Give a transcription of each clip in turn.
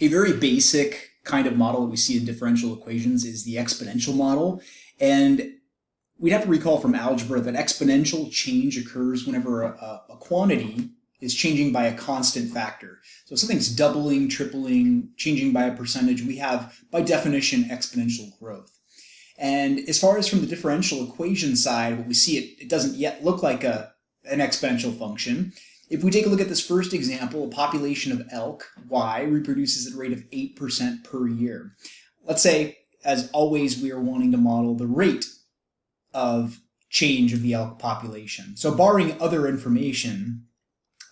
A very basic kind of model that we see in differential equations is the exponential model. And we'd have to recall from algebra that exponential change occurs whenever a quantity is changing by a constant factor. So if something's doubling, tripling, changing by a percentage, we have, by definition, exponential growth. And as far as from the differential equation side, what we see, it doesn't yet look like an exponential function. If we take a look at this first example, a population of elk, Y, reproduces at a rate of 8% per year. Let's say, as always, we are wanting to model the rate of change of the elk population. So barring other information,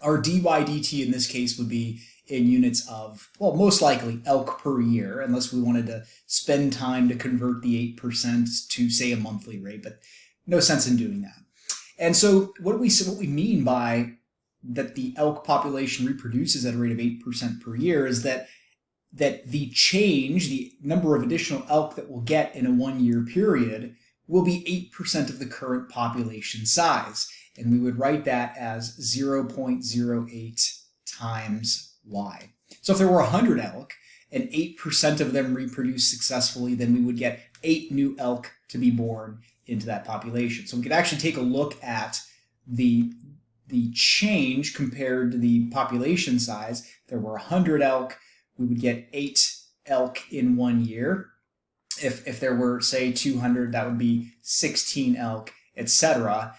our dy dt in this case would be in units of, well, most likely elk per year, unless we wanted to spend time to convert the 8% to, say, a monthly rate, but no sense in doing that. And so what we mean by that the elk population reproduces at a rate of 8% per year is that the change, the number of additional elk that we'll get in a 1-year period, will be 8% of the current population size. And we would write that as 0.08 times y. So if there were 100 elk and 8% of them reproduce successfully, then we would get 8 new elk to be born into that population. So we could actually take a look at the change compared to the population size. If there were 100 elk, we would get 8 elk in 1 year. If there were, say, 200, that would be 16 elk, etc.,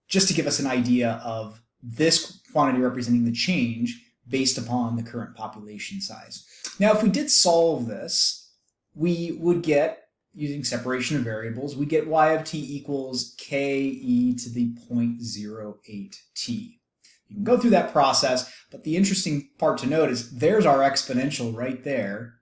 just to give us an idea of this quantity representing the change based upon the current population size. Now, if we did solve this, we would get, using separation of variables, we get y of t equals k e to the 0.08 t. You can go through that process, but the interesting part to note is there's our exponential right there.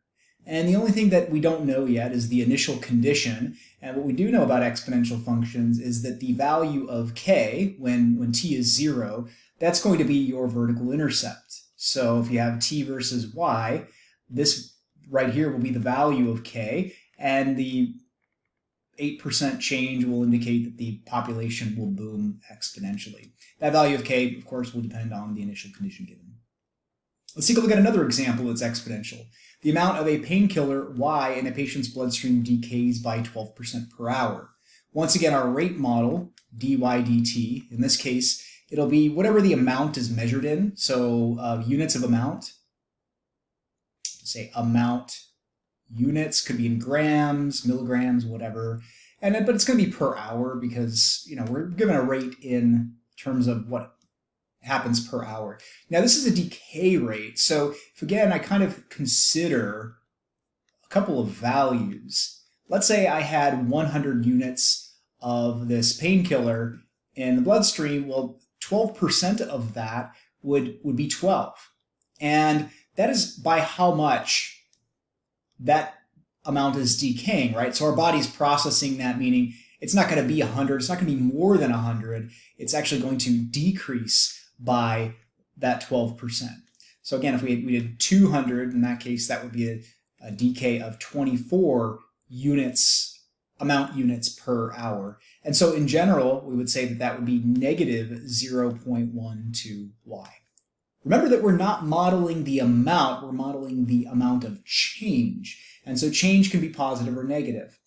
And the only thing that we don't know yet is the initial condition. And what we do know about exponential functions is that the value of k, when t is 0, that's going to be your vertical intercept. So if you have t versus y, this right here will be the value of k, and the 8% change will indicate that the population will boom exponentially. That value of k, of course, will depend on the initial condition given. Let's take a look at another example that's exponential. The amount of a painkiller Y in a patient's bloodstream decays by 12% per hour. Once again, our rate model, dy dt, in this case, it'll be whatever the amount is measured in. So units of amount, say amount units, could be in grams, milligrams, whatever. But it's going to be per hour because, we're given a rate in terms of what happens per hour. Now, this is a decay rate. So if, again, I kind of consider a couple of values. Let's say I had 100 units of this painkiller in the bloodstream. Well, 12% of that would be 12. And that is by how much that amount is decaying, right? So our body's processing that, meaning it's not going to be 100. It's not going to be more than 100. It's actually going to decrease by that 12%. So again, if we did 200, in that case, that would be a decay of 24 units, amount units per hour. And so in general, we would say that that would be negative 0.12 y. Remember that we're not modeling the amount, we're modeling the amount of change. And so change can be positive or negative.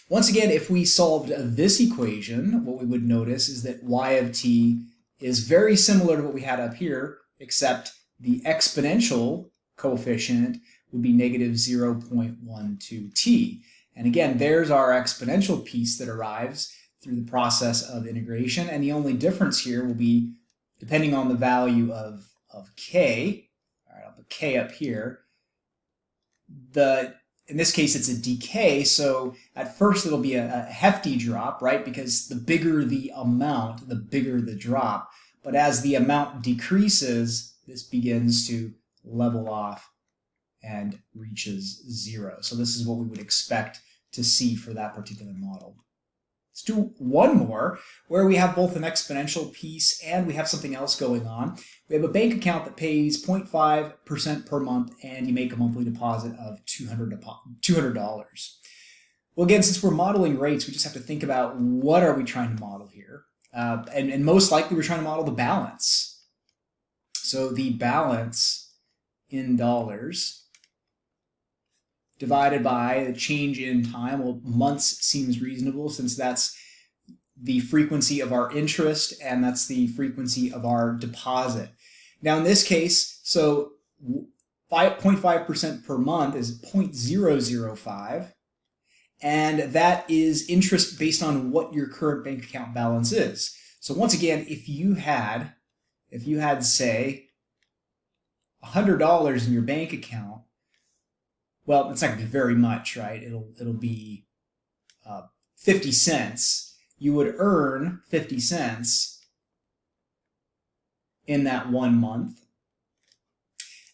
Once again, if we solved this equation, what we would notice is that y of t is very similar to what we had up here, except the exponential coefficient would be negative 0.12 t. And again, there's our exponential piece that arrives through the process of integration. And the only difference here will be, depending on the value of k, all right, I'll put k up here, in this case, it's a decay, so at first it'll be a hefty drop, right? Because the bigger the amount, the bigger the drop. But as the amount decreases, this begins to level off and reaches 0. So this is what we would expect to see for that particular model. Let's do one more where we have both an exponential piece and we have something else going on. We have a bank account that pays 0.5% per month and you make a monthly deposit of $200. Well, again, since we're modeling rates, we just have to think about what are we trying to model here. And most likely we're trying to model the balance. So the balance in dollars divided by the change in time. Well, months seems reasonable since that's the frequency of our interest and that's the frequency of our deposit. Now in this case, so 0.5% per month is 0.005, and that is interest based on what your current bank account balance is. So once again, if you had say $100 in your bank account, well, it's not going to be very much, right? It'll be 50 cents. You would earn 50 cents in that 1 month.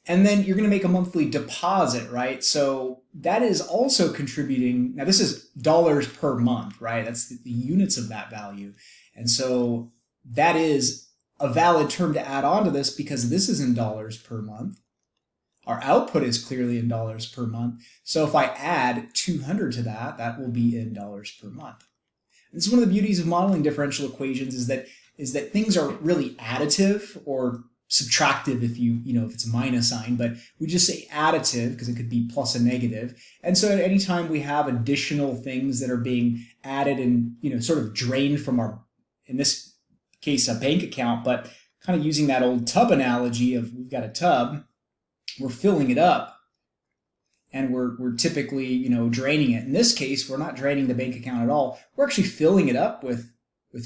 And then you're going to make a monthly deposit, right? So that is also contributing. Now this is dollars per month, right? That's the units of that value. And so that is a valid term to add on to this because this is in dollars per month. Our output is clearly in dollars per month. So if I add 200 to that, that will be in dollars per month. And this is one of the beauties of modeling differential equations is that things are really additive or subtractive if if it's a minus sign, but we just say additive because it could be plus a negative. And so at any time we have additional things that are being added and sort of drained from our, in this case, a bank account, but kind of using that old tub analogy of we've got a tub, we're filling it up and we're typically draining it. In this case, we're not draining the bank account at all. We're actually filling it up with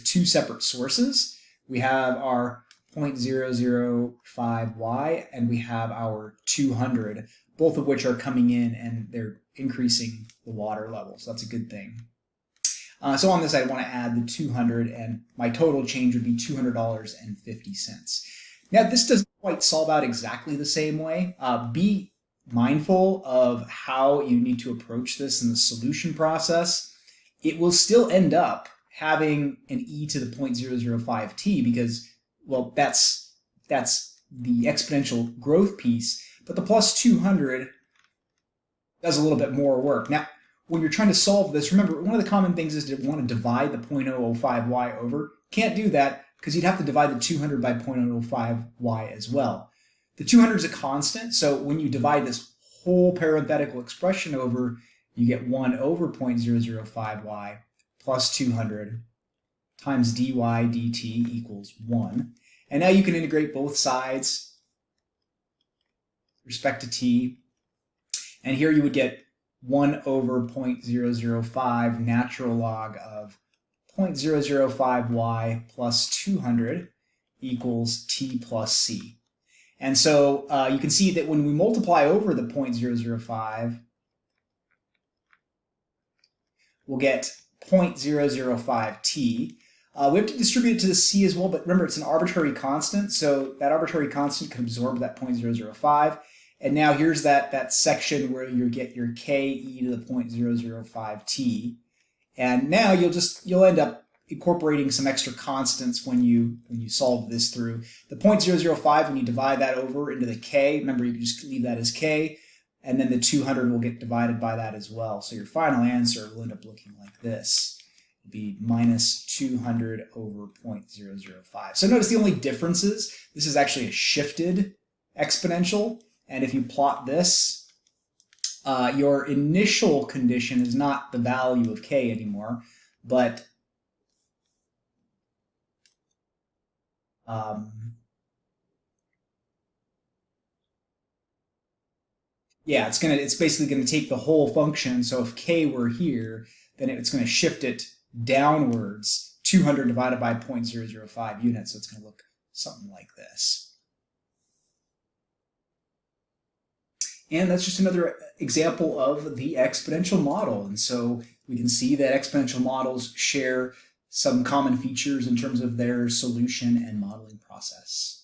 two separate sources. We have our 0.005y and we have our 200, both of which are coming in and they're increasing the water level. So that's a good thing. So on this, I want to add the 200 and my total change would be $200.50. Now this doesn't quite solve out exactly the same way. Be mindful of how you need to approach this in the solution process. It will still end up having an e to the 0.005t because, well, that's the exponential growth piece, but the plus 200 does a little bit more work. Now, when you're trying to solve this, remember, one of the common things is to want to divide the 0.005y over. Can't do that because you'd have to divide the 200 by 0.005y as well. The 200 is a constant, so when you divide this whole parenthetical expression over, you get 1 over 0.005y plus 200 times dy dt equals 1. And now you can integrate both sides with respect to t. And here you would get 1 over 0.005 natural log of 0.005y plus 200 equals t plus c. And so you can see that when we multiply over the 0.005, we'll get 0.005t. We have to distribute it to the c as well, but remember it's an arbitrary constant, so that arbitrary constant can absorb that 0.005. And now here's that section where you get your k e to the 0.005t. And now you'll end up incorporating some extra constants when you solve this through. The 0.005, when you divide that over into the k, remember you can just leave that as k, and then the 200 will get divided by that as well. So your final answer will end up looking like this. It'll be minus 200 over 0.005. So notice the only difference is this is actually a shifted exponential, and if you plot this, your initial condition is not the value of k anymore, but yeah, it's basically going to take the whole function. So if k were here, then it's going to shift it downwards, 200 divided by 0.005 units. So it's going to look something like this. And that's just another example of the exponential model. And so we can see that exponential models share some common features in terms of their solution and modeling process.